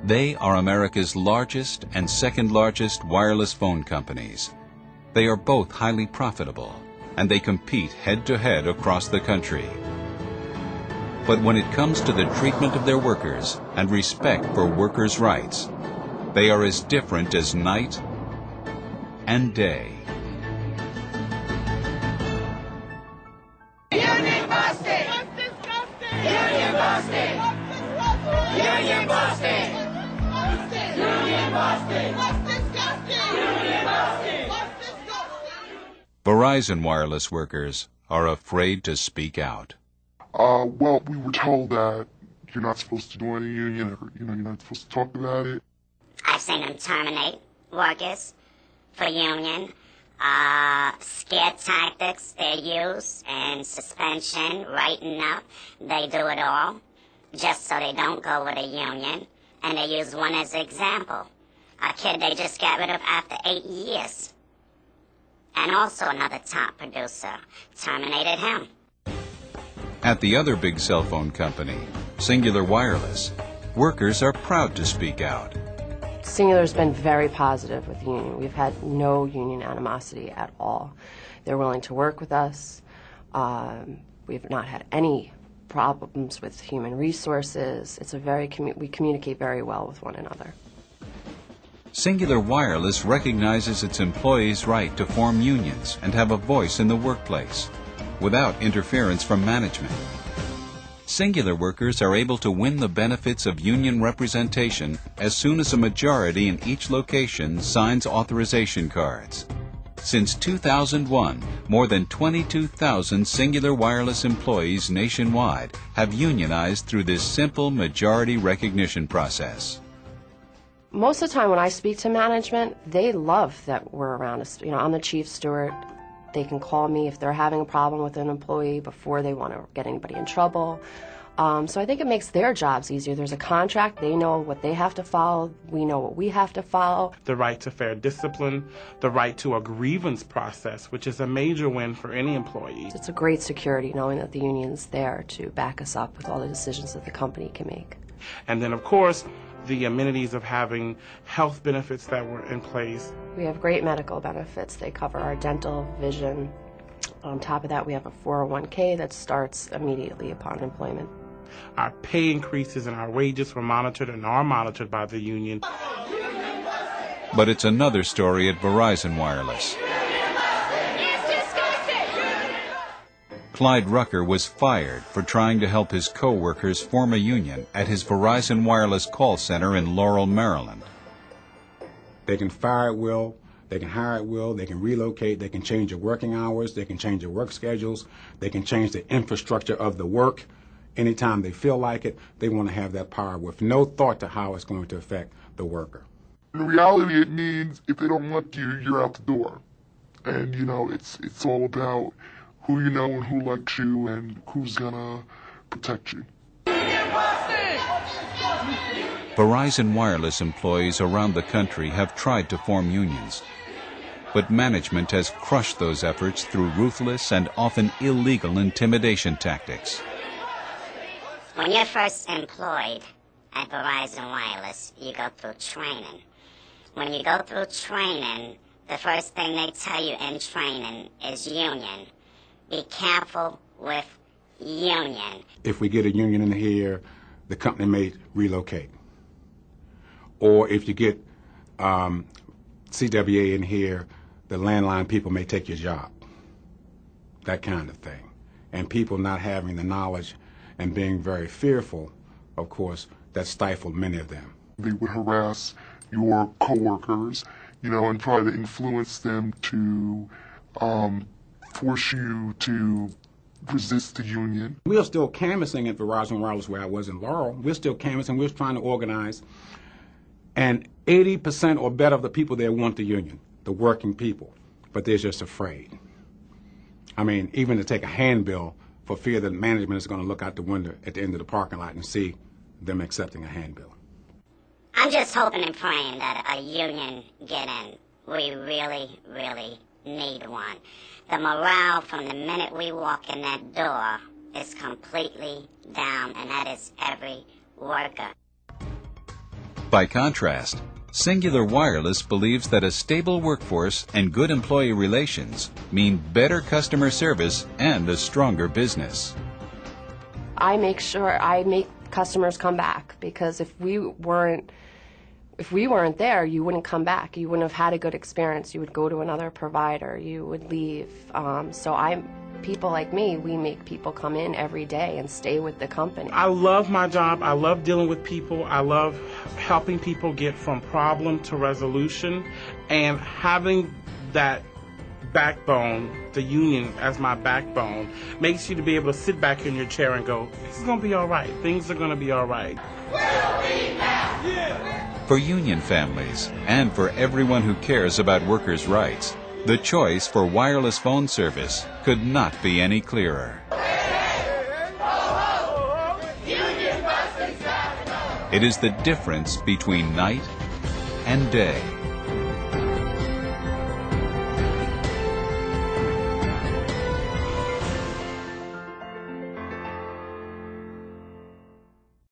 They are America's largest and second largest wireless phone companies. They are both highly profitable, and they compete head-to-head across the country. But when it comes to the treatment of their workers and respect for workers' rights, they are as different as night and day. Union busted! Union busted! Union busted! Union busted! Union busted! Verizon wireless workers are afraid to speak out. Well, we were told that you're not supposed to join a union, or you're not supposed to talk about it. I've seen them terminate workers for union. Scare tactics they use, and suspension, writing up. They do it all just so they don't go with a union. And they use one as an example. A kid they just got rid of after 8 years. And also another top producer terminated him. At the other big cell phone company, Singular Wireless, workers are proud to speak out. Singular's been very positive with the union. We've had no union animosity at all. They're willing to work with us. We've not had any problems with human resources. It's we communicate very well with one another. Singular Wireless recognizes its employees' right to form unions and have a voice in the workplace, without interference from management. Singular workers are able to win the benefits of union representation as soon as a majority in each location signs authorization cards. Since 2001, more than 22,000 Singular Wireless employees nationwide have unionized through this simple majority recognition process. Most of the time when I speak to management, they love that we're around us. You know, I'm the chief steward. They can call me if they're having a problem with an employee before they want to get anybody in trouble. So I think it makes their jobs easier. There's a contract. They know what they have to follow. We know what we have to follow. The right to fair discipline, the right to a grievance process, which is a major win for any employee. It's a great security knowing that the union's there to back us up with all the decisions that the company can make. And then, of course, the amenities of having health benefits that were in place. We have great medical benefits. They cover our dental, vision. On top of that, we have a 401k that starts immediately upon employment. Our pay increases and our wages were monitored and are monitored by the union. But it's another story at Verizon Wireless. Clyde Rucker was fired for trying to help his co-workers form a union at his Verizon Wireless call center in Laurel, Maryland. They can fire at will, they can hire at will, they can relocate, they can change their working hours, they can change their work schedules, they can change the infrastructure of the work. Anytime they feel like it, they want to have that power with no thought to how it's going to affect the worker. In reality, it means if they don't like you, you're out the door. And, you know, it's all about who you know and who likes you and who's gonna protect you. Verizon Wireless employees around the country have tried to form unions, but management has crushed those efforts through ruthless and often illegal intimidation tactics. When you're first employed at Verizon Wireless, you go through training. When you go through training, the first thing they tell you in training is union. Be careful with union. If we get a union in here, the company may relocate. Or if you get CWA in here, the landline people may take your job. That kind of thing. And people not having the knowledge and being very fearful, of course, that stifled many of them. They would harass your coworkers, you know, and try to influence them to force you to resist the union. We are still canvassing at Verizon Wireless where I was in Laurel. We're still canvassing. We're trying to organize. And 80% or better of the people there want the union, the working people, but they're just afraid. I mean, even to take a handbill for fear that management is going to look out the window at the end of the parking lot and see them accepting a handbill. I'm just hoping and praying that a union get in. We really, really need one. The morale from the minute we walk in that door is completely down, and that is every worker. By contrast, Singular Wireless believes that a stable workforce and good employee relations mean better customer service and a stronger business. I make sure I make customers come back, because if we weren't there, you wouldn't come back. You wouldn't have had a good experience. You would go to another provider. You would leave. People like me, we make people come in every day and stay with the company. I love my job. I love dealing with people. I love helping people get from problem to resolution, and having that backbone, the union as my backbone, makes you to be able to sit back in your chair and go, this is going to be all right. Things are going to be all right. We'll be back. Yeah. For union families and for everyone who cares about workers' rights, the choice for wireless phone service could not be any clearer. It is the difference between night and day.